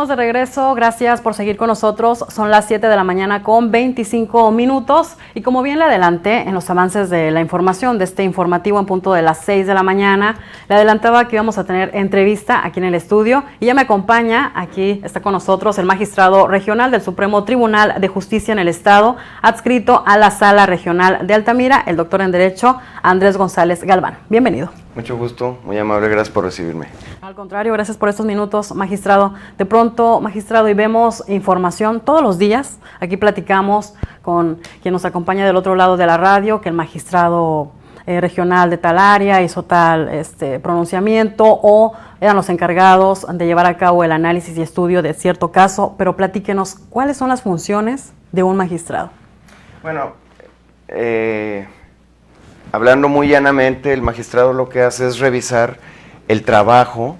estamos de regreso, gracias por seguir con nosotros. Son las 7 de la mañana con 25 minutos y como bien le adelanté en los avances de la información de este informativo en punto de las 6 de la mañana, le adelantaba que íbamos a tener entrevista aquí en el estudio y ya me acompaña, aquí está con nosotros el magistrado regional del Supremo Tribunal de Justicia en el Estado, adscrito a la Sala Regional de Altamira, el doctor en Derecho Andrés González Galván. Bienvenido. Mucho gusto, muy amable, gracias por recibirme. Al contrario, gracias por estos minutos, magistrado. De pronto, magistrado, y vemos información todos los días. Aquí platicamos con quien nos acompaña del otro lado de la radio, que el magistrado regional de tal área hizo tal pronunciamiento o eran los encargados de llevar a cabo el análisis y estudio de cierto caso, pero platíquenos, ¿cuáles son las funciones de un magistrado? Bueno, hablando muy llanamente, el magistrado lo que hace es revisar el trabajo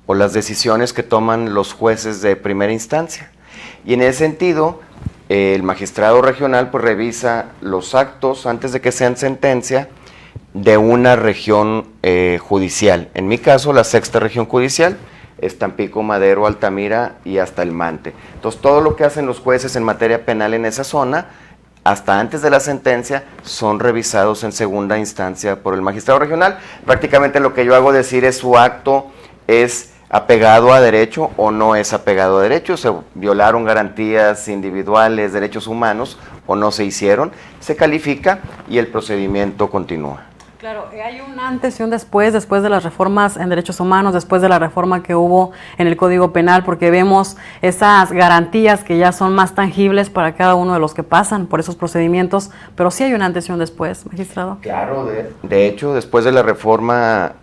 o las decisiones que toman los jueces de primera instancia. Y en ese sentido, el magistrado regional pues revisa los actos antes de que sean sentencia de una región judicial. En mi caso, la sexta región judicial es Tampico, Madero, Altamira y hasta El Mante. Entonces, todo lo que hacen los jueces en materia penal en esa zona, hasta antes de la sentencia, son revisados en segunda instancia por el magistrado regional. Prácticamente lo que yo hago decir es su acto es apegado a derecho o no es apegado a derecho, se violaron garantías individuales, derechos humanos o no se hicieron, se califica y el procedimiento continúa. Claro, hay un antes y un después de las reformas en derechos humanos, después de la reforma que hubo en el Código Penal, porque vemos esas garantías que ya son más tangibles para cada uno de los que pasan por esos procedimientos, pero sí hay un antes y un después, magistrado. Claro, de hecho, después de la reforma,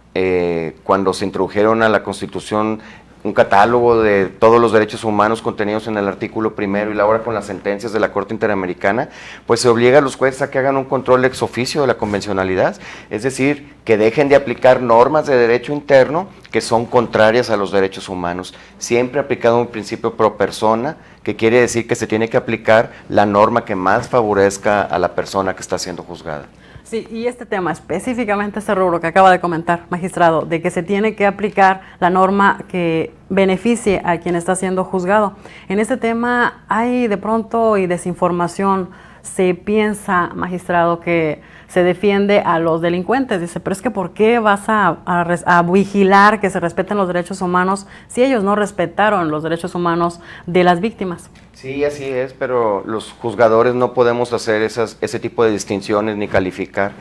cuando se introdujeron a la Constitución un catálogo de todos los derechos humanos contenidos en el artículo primero y ahora con las sentencias de la Corte Interamericana, pues se obliga a los jueces a que hagan un control ex oficio de la convencionalidad, es decir, que dejen de aplicar normas de derecho interno que son contrarias a los derechos humanos. Siempre aplicado un principio pro persona, que quiere decir que se tiene que aplicar la norma que más favorezca a la persona que está siendo juzgada. Sí, y este tema, específicamente este rubro que acaba de comentar, magistrado, de que se tiene que aplicar la norma que beneficie a quien está siendo juzgado. En este tema hay de pronto y desinformación, se piensa, magistrado, que se defiende a los delincuentes. Dice, pero es que ¿por qué vas a vigilar que se respeten los derechos humanos si ellos no respetaron los derechos humanos de las víctimas? Sí, así es, pero los juzgadores no podemos hacer ese tipo de distinciones ni calificar.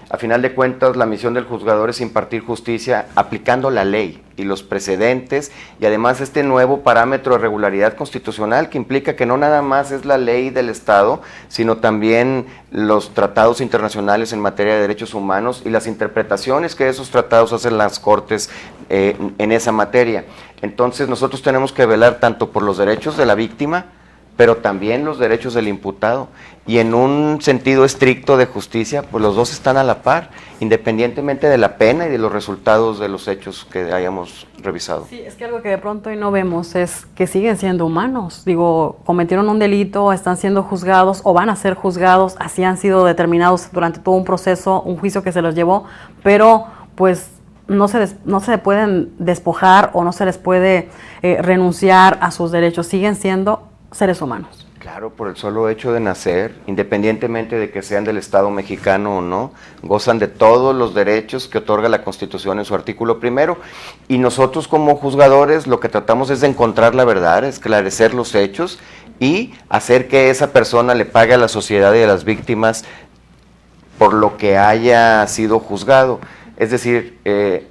A final de cuentas, la misión del juzgador es impartir justicia aplicando la ley y los precedentes y además este nuevo parámetro de regularidad constitucional que implica que no nada más es la ley del Estado, sino también los tratados internacionales en materia de derechos humanos y las interpretaciones que esos tratados hacen las Cortes en esa materia. Entonces nosotros tenemos que velar tanto por los derechos de la víctima, pero también los derechos del imputado. Y en un sentido estricto de justicia, pues los dos están a la par, independientemente de la pena y de los resultados de los hechos que hayamos revisado. Sí, es que algo que de pronto hoy no vemos es que siguen siendo humanos. Digo, cometieron un delito, están siendo juzgados o van a ser juzgados, así han sido determinados durante todo un proceso, un juicio que se los llevó, pero pues no se pueden despojar o no se les puede renunciar a sus derechos, siguen siendo seres humanos. Claro, por el solo hecho de nacer, independientemente de que sean del Estado mexicano o no, gozan de todos los derechos que otorga la Constitución en su artículo primero, y nosotros como juzgadores lo que tratamos es de encontrar la verdad, esclarecer los hechos y hacer que esa persona le pague a la sociedad y a las víctimas por lo que haya sido juzgado. Es decir,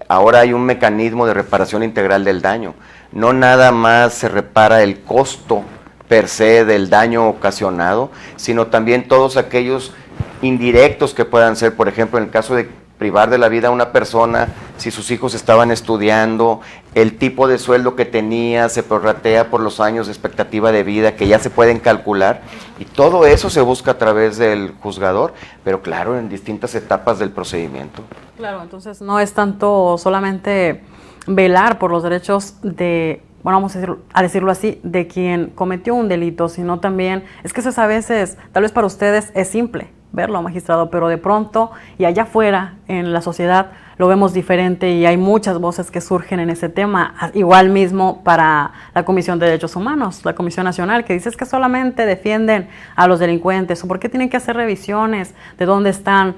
ahora hay un mecanismo de reparación integral del daño, no nada más se repara el costo per se del daño ocasionado, sino también todos aquellos indirectos que puedan ser, por ejemplo, en el caso de privar de la vida a una persona, si sus hijos estaban estudiando, el tipo de sueldo que tenía se prorratea por los años de expectativa de vida que ya se pueden calcular, y todo eso se busca a través del juzgador, pero claro, en distintas etapas del procedimiento. Claro, entonces no es tanto solamente velar por los derechos de, bueno, vamos a decirlo así, de quien cometió un delito, sino también, es que eso a veces, tal vez para ustedes es simple, verlo, magistrado, pero de pronto y allá afuera en la sociedad lo vemos diferente y hay muchas voces que surgen en ese tema, igual mismo para la Comisión de Derechos Humanos, la Comisión Nacional, que dice que solamente defienden a los delincuentes, o por qué tienen que hacer revisiones de dónde están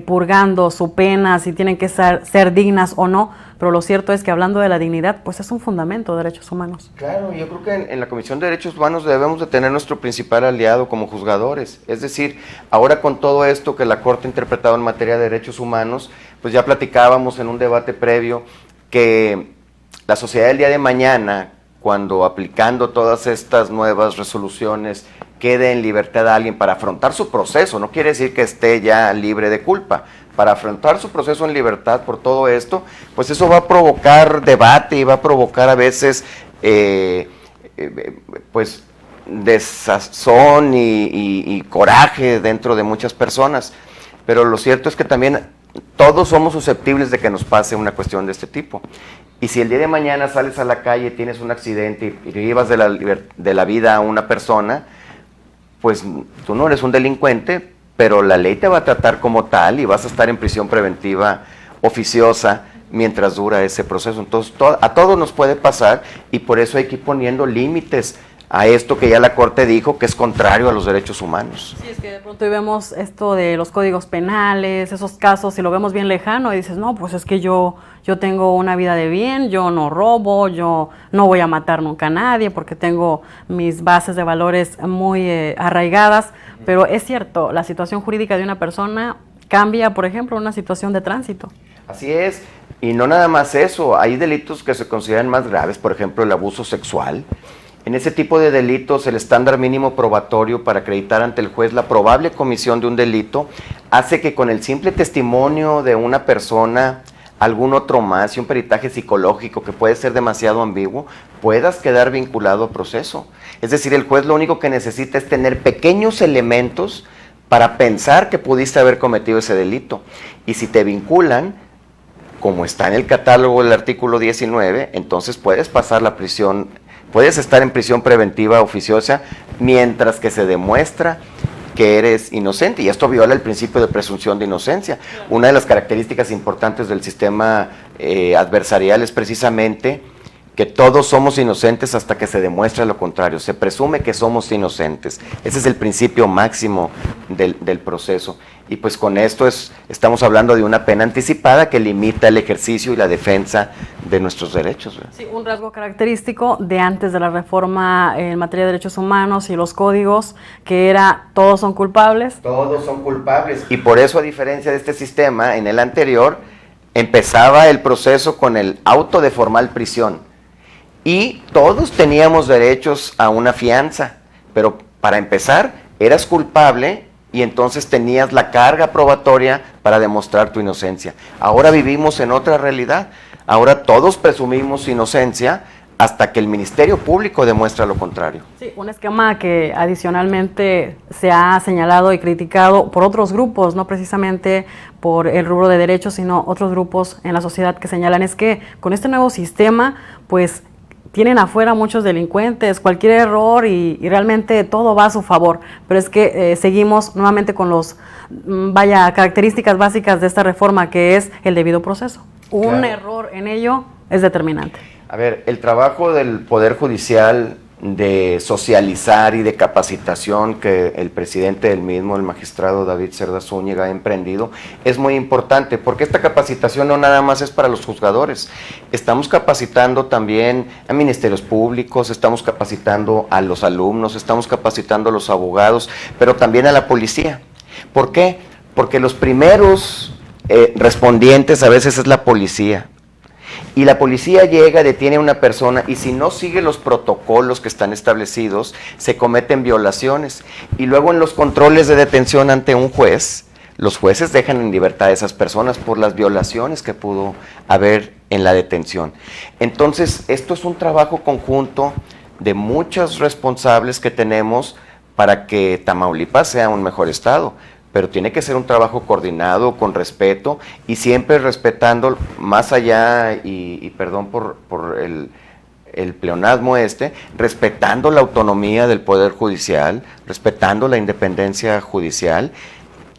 purgando su pena, si tienen que ser dignas o no, pero lo cierto es que hablando de la dignidad, pues es un fundamento de derechos humanos. Claro, yo creo que en la Comisión de Derechos Humanos debemos de tener nuestro principal aliado como juzgadores, es decir, ahora con todo esto que la Corte ha interpretado en materia de derechos humanos, pues ya platicábamos en un debate previo que la sociedad del día de mañana, cuando aplicando todas estas nuevas resoluciones, quede en libertad a alguien para afrontar su proceso, no quiere decir que esté ya libre de culpa, para afrontar su proceso en libertad por todo esto, pues eso va a provocar debate y va a provocar a veces pues desazón y coraje dentro de muchas personas, pero lo cierto es que también todos somos susceptibles de que nos pase una cuestión de este tipo. Y si el día de mañana sales a la calle, tienes un accidente y privas de la vida a una persona, pues tú no eres un delincuente, pero la ley te va a tratar como tal y vas a estar en prisión preventiva oficiosa mientras dura ese proceso. Entonces a todos nos puede pasar y por eso hay que ir poniendo límites a esto que ya la Corte dijo que es contrario a los derechos humanos. Sí, es que de pronto vemos esto de los códigos penales, esos casos, y lo vemos bien lejano y dices, no, pues es que yo tengo una vida de bien, yo no robo, yo no voy a matar nunca a nadie porque tengo mis bases de valores muy arraigadas, pero es cierto, la situación jurídica de una persona cambia, por ejemplo, una situación de tránsito. Así es, y no nada más eso, hay delitos que se consideran más graves, por ejemplo, el abuso sexual. En ese tipo de delitos, el estándar mínimo probatorio para acreditar ante el juez la probable comisión de un delito hace que con el simple testimonio de una persona, algún otro más y un peritaje psicológico que puede ser demasiado ambiguo, puedas quedar vinculado a proceso. Es decir, el juez lo único que necesita es tener pequeños elementos para pensar que pudiste haber cometido ese delito. Y si te vinculan, como está en el catálogo del artículo 19, entonces puedes pasar la prisión. Puedes estar en prisión preventiva oficiosa mientras que se demuestra que eres inocente, y esto viola el principio de presunción de inocencia. Una de las características importantes del sistema adversarial es precisamente que todos somos inocentes hasta que se demuestre lo contrario. Se presume que somos inocentes. Ese es el principio máximo del proceso. Y pues con esto estamos hablando de una pena anticipada que limita el ejercicio y la defensa de nuestros derechos, ¿verdad? Sí, un rasgo característico de antes de la reforma en materia de derechos humanos y los códigos, que era todos son culpables. Todos son culpables. Y por eso, a diferencia de este sistema, en el anterior, empezaba el proceso con el auto de formal prisión. Y todos teníamos derechos a una fianza, pero para empezar, eras culpable y entonces tenías la carga probatoria para demostrar tu inocencia. Ahora vivimos en otra realidad. Ahora todos presumimos inocencia hasta que el Ministerio Público demuestra lo contrario. Sí, un esquema que adicionalmente se ha señalado y criticado por otros grupos, no precisamente por el rubro de derechos, sino otros grupos en la sociedad que señalan es que con este nuevo sistema, pues tienen afuera muchos delincuentes, cualquier error y realmente todo va a su favor, pero es que seguimos nuevamente con los, características básicas de esta reforma, que es el debido proceso. Un error en ello es determinante. A ver, el trabajo del Poder Judicial de socializar y de capacitación que el presidente del mismo, el magistrado David Cerda Zúñiga, ha emprendido, es muy importante, porque esta capacitación no nada más es para los juzgadores, estamos capacitando también a ministerios públicos, estamos capacitando a los alumnos, estamos capacitando a los abogados, pero también a la policía. ¿Por qué? Porque los primeros respondientes a veces es la policía. Y la policía llega, detiene a una persona y si no sigue los protocolos que están establecidos, se cometen violaciones. Y luego en los controles de detención ante un juez, los jueces dejan en libertad a esas personas por las violaciones que pudo haber en la detención. Entonces, esto es un trabajo conjunto de muchos responsables que tenemos para que Tamaulipas sea un mejor estado. Pero tiene que ser un trabajo coordinado, con respeto, y siempre respetando más allá, y perdón por el pleonasmo respetando la autonomía del Poder Judicial, respetando la independencia judicial,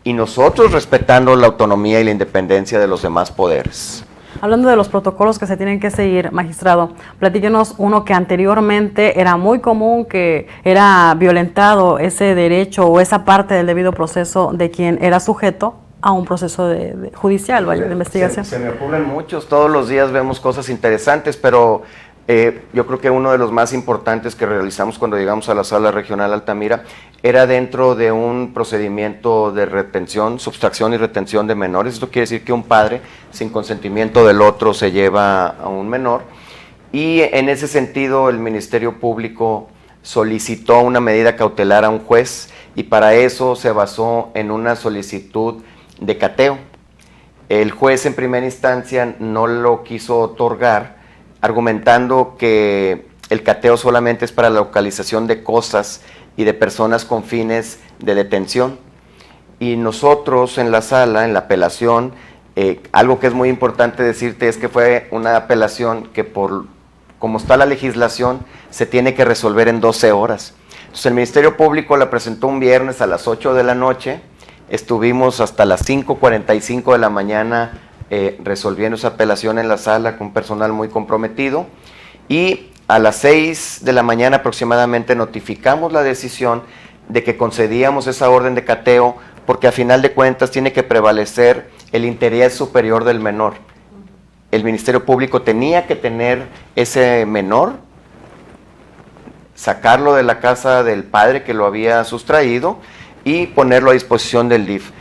y nosotros respetando la autonomía y la independencia de los demás poderes. Hablando de los protocolos que se tienen que seguir, magistrado, platíquenos uno que anteriormente era muy común, que era violentado ese derecho o esa parte del debido proceso de quien era sujeto a un proceso judicial, vaya, de investigación. Se me ocurren muchos, todos los días vemos cosas interesantes, pero yo creo que uno de los más importantes que realizamos cuando llegamos a la Sala Regional Altamira era dentro de un procedimiento de retención, sustracción y retención de menores. Esto quiere decir que un padre, sin consentimiento del otro, se lleva a un menor, y en ese sentido el Ministerio Público solicitó una medida cautelar a un juez, y para eso se basó en una solicitud de cateo. El juez en primera instancia no lo quiso otorgar, argumentando que el cateo solamente es para la localización de cosas y de personas con fines de detención. Y nosotros en la sala, en la apelación, algo que es muy importante decirte es que fue una apelación que por como está la legislación se tiene que resolver en 12 horas. Entonces el Ministerio Público la presentó un viernes a las 8 de la noche, estuvimos hasta las 5:45 de la mañana resolviendo esa apelación en la sala con personal muy comprometido, y a las 6 de la mañana aproximadamente notificamos la decisión de que concedíamos esa orden de cateo, porque a final de cuentas tiene que prevalecer el interés superior del menor. El Ministerio Público tenía que tener ese menor, sacarlo de la casa del padre que lo había sustraído y ponerlo a disposición del DIF.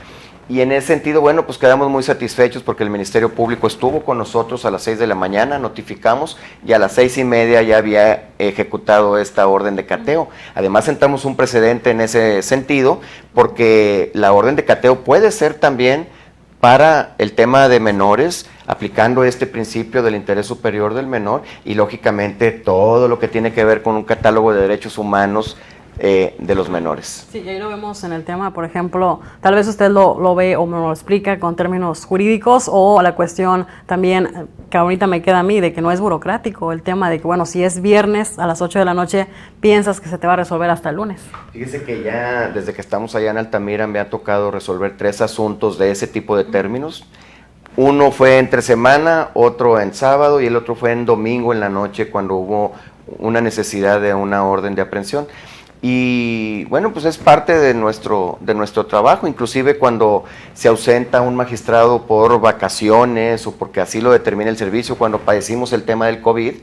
Y en ese sentido, bueno, pues quedamos muy satisfechos porque el Ministerio Público estuvo con nosotros a las 6 de la mañana, notificamos, y a las 6:30 ya había ejecutado esta orden de cateo. Además sentamos un precedente en ese sentido, porque la orden de cateo puede ser también para el tema de menores, aplicando este principio del interés superior del menor, y lógicamente todo lo que tiene que ver con un catálogo de derechos humanos de los menores. Sí, y ahí lo vemos en el tema, por ejemplo, tal vez usted lo ve o me lo explica con términos jurídicos, o la cuestión también que ahorita me queda a mí de que no es burocrático, el tema de que, bueno, si es viernes a las 8 de la noche, piensas que se te va a resolver hasta el lunes. Fíjese que ya desde que estamos allá en Altamira me ha tocado resolver 3 asuntos de ese tipo de términos. Uno fue entre semana, otro en sábado y el otro fue en domingo en la noche, cuando hubo una necesidad de una orden de aprehensión. Y bueno, pues es parte de nuestro trabajo, inclusive cuando se ausenta un magistrado por vacaciones o porque así lo determina el servicio. Cuando padecimos el tema del COVID,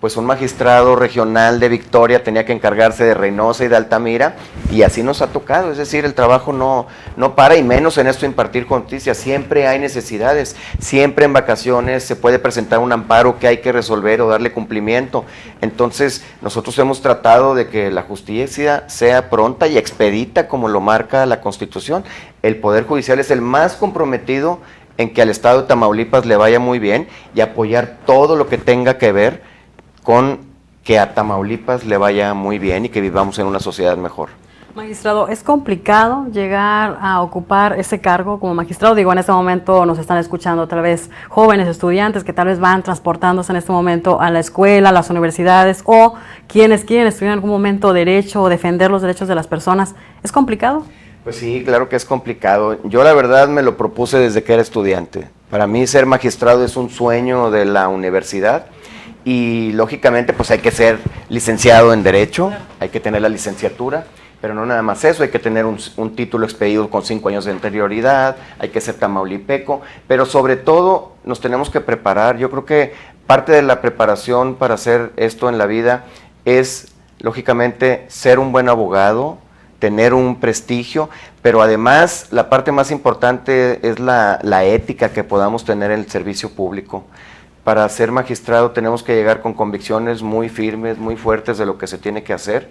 pues un magistrado regional de Victoria tenía que encargarse de Reynosa y de Altamira, y así nos ha tocado. Es decir, el trabajo no para, y menos en esto impartir justicia. Siempre hay necesidades, siempre en vacaciones se puede presentar un amparo que hay que resolver o darle cumplimiento. Entonces nosotros hemos tratado de que la justicia sea pronta y expedita, como lo marca la Constitución. El Poder Judicial es el más comprometido en que al Estado de Tamaulipas le vaya muy bien, y apoyar todo lo que tenga que ver con que a Tamaulipas le vaya muy bien y que vivamos en una sociedad mejor. Magistrado, ¿es complicado llegar a ocupar ese cargo como magistrado? Digo, en este momento nos están escuchando tal vez jóvenes estudiantes que tal vez van transportándose en este momento a la escuela, a las universidades, o quienes quieren estudiar en algún momento derecho o defender los derechos de las personas. ¿Es complicado? Pues sí, claro que es complicado. Yo la verdad me lo propuse desde que era estudiante. Para mí ser magistrado es un sueño de la universidad. Y lógicamente pues hay que ser licenciado en Derecho, hay que tener la licenciatura, pero no nada más eso, hay que tener un título expedido con 5 años de anterioridad, hay que ser tamaulipeco, pero sobre todo nos tenemos que preparar. Yo creo que parte de la preparación para hacer esto en la vida es lógicamente ser un buen abogado, tener un prestigio, pero además la parte más importante es la ética que podamos tener en el servicio público. Para ser magistrado tenemos que llegar con convicciones muy firmes, muy fuertes de lo que se tiene que hacer,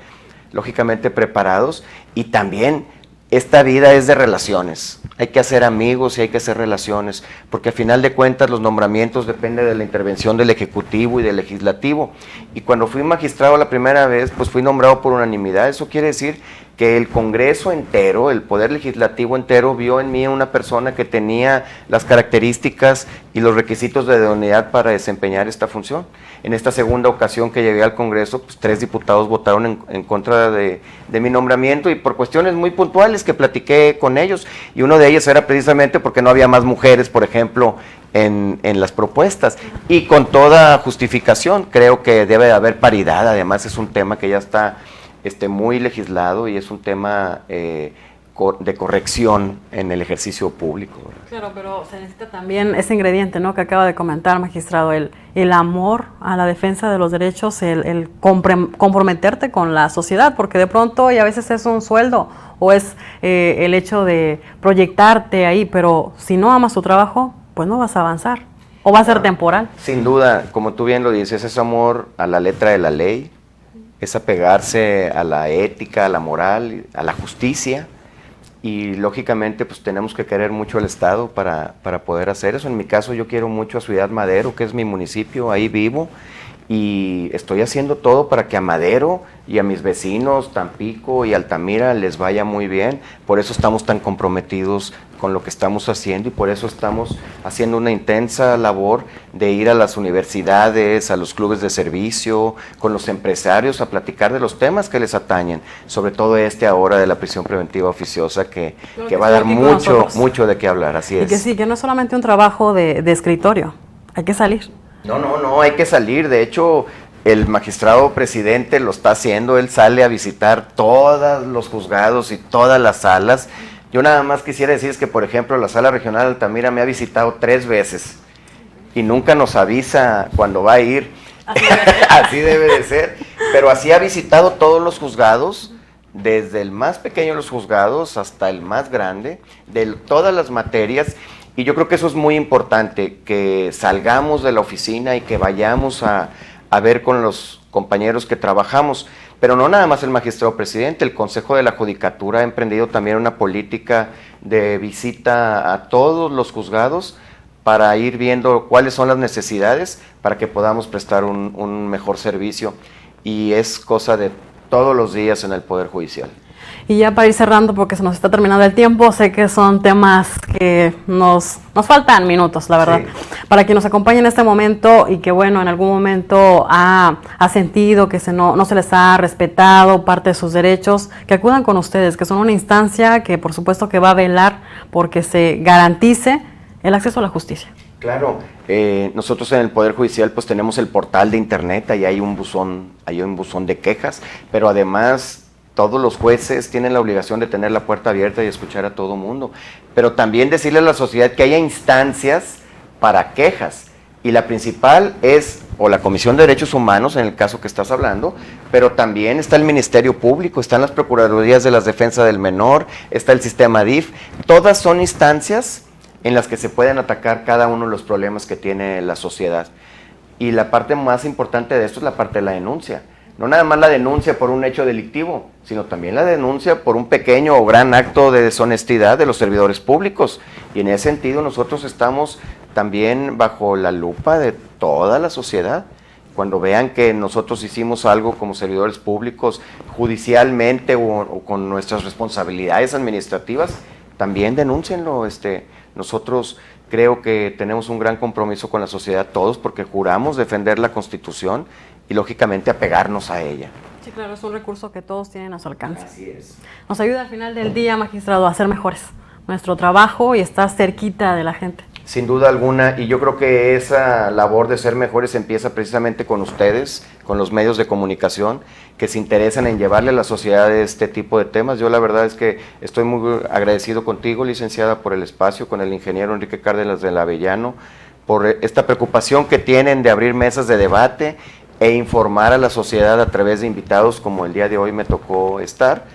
lógicamente preparados, y también esta vida es de relaciones. Hay que hacer amigos y hay que hacer relaciones, porque a final de cuentas los nombramientos dependen de la intervención del Ejecutivo y del Legislativo. Y cuando fui magistrado la primera vez, pues fui nombrado por unanimidad. Eso quiere decir que el Congreso entero, el Poder Legislativo entero, vio en mí una persona que tenía las características y los requisitos de idoneidad para desempeñar esta función. En esta segunda ocasión que llegué al Congreso, pues 3 diputados votaron en contra de mi nombramiento y por cuestiones muy puntuales que platiqué con ellos, y uno de ellos era precisamente porque no había más mujeres, por ejemplo, en las propuestas, y con toda justificación. Creo que debe de haber paridad, además es un tema que ya está muy legislado y es un tema de corrección en el ejercicio público. Claro, pero se necesita también ese ingrediente, ¿no?, que acaba de comentar, magistrado, el amor a la defensa de los derechos, el comprometerte con la sociedad, porque de pronto, y a veces es un sueldo, o es el hecho de proyectarte ahí, pero si no amas tu trabajo, pues no vas a avanzar, o va a ser temporal. Sin duda, como tú bien lo dices, es amor a la letra de la ley, es apegarse a la ética, a la moral, a la justicia, y lógicamente pues tenemos que querer mucho al Estado para poder hacer eso. En mi caso yo quiero mucho a Ciudad Madero, que es mi municipio, ahí vivo, y estoy haciendo todo para que a Madero y a mis vecinos, Tampico y Altamira, les vaya muy bien. Por eso estamos tan comprometidos con lo que estamos haciendo y por eso estamos haciendo una intensa labor de ir a las universidades, a los clubes de servicio, con los empresarios a platicar de los temas que les atañen, sobre todo ahora de la prisión preventiva oficiosa que va a dar mucho de qué hablar, así es. Y que sí, que no es solamente un trabajo de escritorio, hay que salir. No, hay que salir. De hecho, el magistrado presidente lo está haciendo. Él sale a visitar todos los juzgados y todas las salas. Yo nada más quisiera decir que, por ejemplo, la Sala Regional Altamira me ha visitado 3 veces y nunca nos avisa cuando va a ir. Así debe de ser. Pero así ha visitado todos los juzgados, desde el más pequeño de los juzgados hasta el más grande, de todas las materias. Y yo creo que eso es muy importante, que salgamos de la oficina y que vayamos a ver con los compañeros que trabajamos. Pero no nada más el magistrado presidente, el Consejo de la Judicatura ha emprendido también una política de visita a todos los juzgados para ir viendo cuáles son las necesidades para que podamos prestar un mejor servicio. Y es cosa de todos los días en el Poder Judicial. Y ya para ir cerrando, porque se nos está terminando el tiempo, sé que son temas que nos faltan minutos, la verdad. Sí. Para quien nos acompañe en este momento y que, bueno, en algún momento ha sentido que no se les ha respetado parte de sus derechos, que acudan con ustedes, que son una instancia que por supuesto que va a velar porque se garantice el acceso a la justicia. Claro, nosotros en el Poder Judicial pues tenemos el portal de internet, ahí hay un buzón de quejas, pero además todos los jueces tienen la obligación de tener la puerta abierta y escuchar a todo mundo, pero también decirle a la sociedad que haya instancias para quejas, y la principal es o la Comisión de Derechos Humanos, en el caso que estás hablando, pero también está el Ministerio Público, están las Procuradurías de la Defensa del Menor, está el sistema DIF, todas son instancias en las que se pueden atacar cada uno de los problemas que tiene la sociedad. Y la parte más importante de esto es la parte de la denuncia. No nada más la denuncia por un hecho delictivo, sino también la denuncia por un pequeño o gran acto de deshonestidad de los servidores públicos. Y en ese sentido nosotros estamos también bajo la lupa de toda la sociedad. Cuando vean que nosotros hicimos algo como servidores públicos judicialmente o con nuestras responsabilidades administrativas, también denúncienlo. Nosotros creo que tenemos un gran compromiso con la sociedad todos, porque juramos defender la Constitución y lógicamente apegarnos a ella. Sí, claro, es un recurso que todos tienen a su alcance. Así es. Nos ayuda al final del día, magistrado, a ser mejores nuestro trabajo y estar cerquita de la gente. Sin duda alguna, y yo creo que esa labor de ser mejores empieza precisamente con ustedes, con los medios de comunicación, que se interesan en llevarle a la sociedad este tipo de temas. Yo la verdad es que estoy muy agradecido contigo, licenciada, por el espacio, con el ingeniero Enrique Cárdenas del Avellano, por esta preocupación que tienen de abrir mesas de debate e informar a la sociedad a través de invitados como el día de hoy me tocó estar,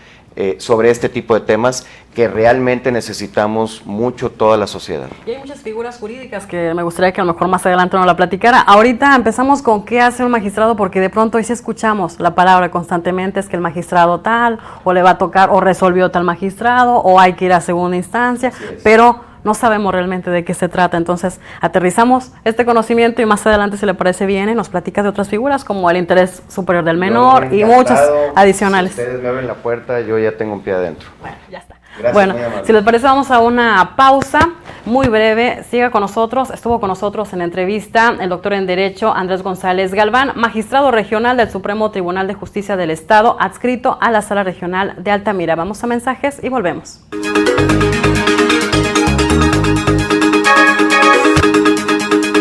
sobre este tipo de temas que realmente necesitamos mucho toda la sociedad. Y hay muchas figuras jurídicas que me gustaría que a lo mejor más adelante nos la platicara. Ahorita empezamos con qué hace un magistrado, porque de pronto hoy sí escuchamos la palabra constantemente, es que el magistrado tal, o le va a tocar, o resolvió tal magistrado, o hay que ir a segunda instancia, pero no sabemos realmente de qué se trata. Entonces, aterrizamos este conocimiento y más adelante, si le parece bien, nos platica de otras figuras como el interés superior del menor y muchas adicionales. Si ustedes me abren la puerta, yo ya tengo un pie adentro. Bueno, ya está. Gracias, bueno, si les parece, vamos a una pausa muy breve. Siga con nosotros. Estuvo con nosotros en entrevista el doctor en Derecho Andrés González Galván, magistrado regional del Supremo Tribunal de Justicia del Estado, adscrito a la Sala Regional de Altamira. Vamos a mensajes y volvemos.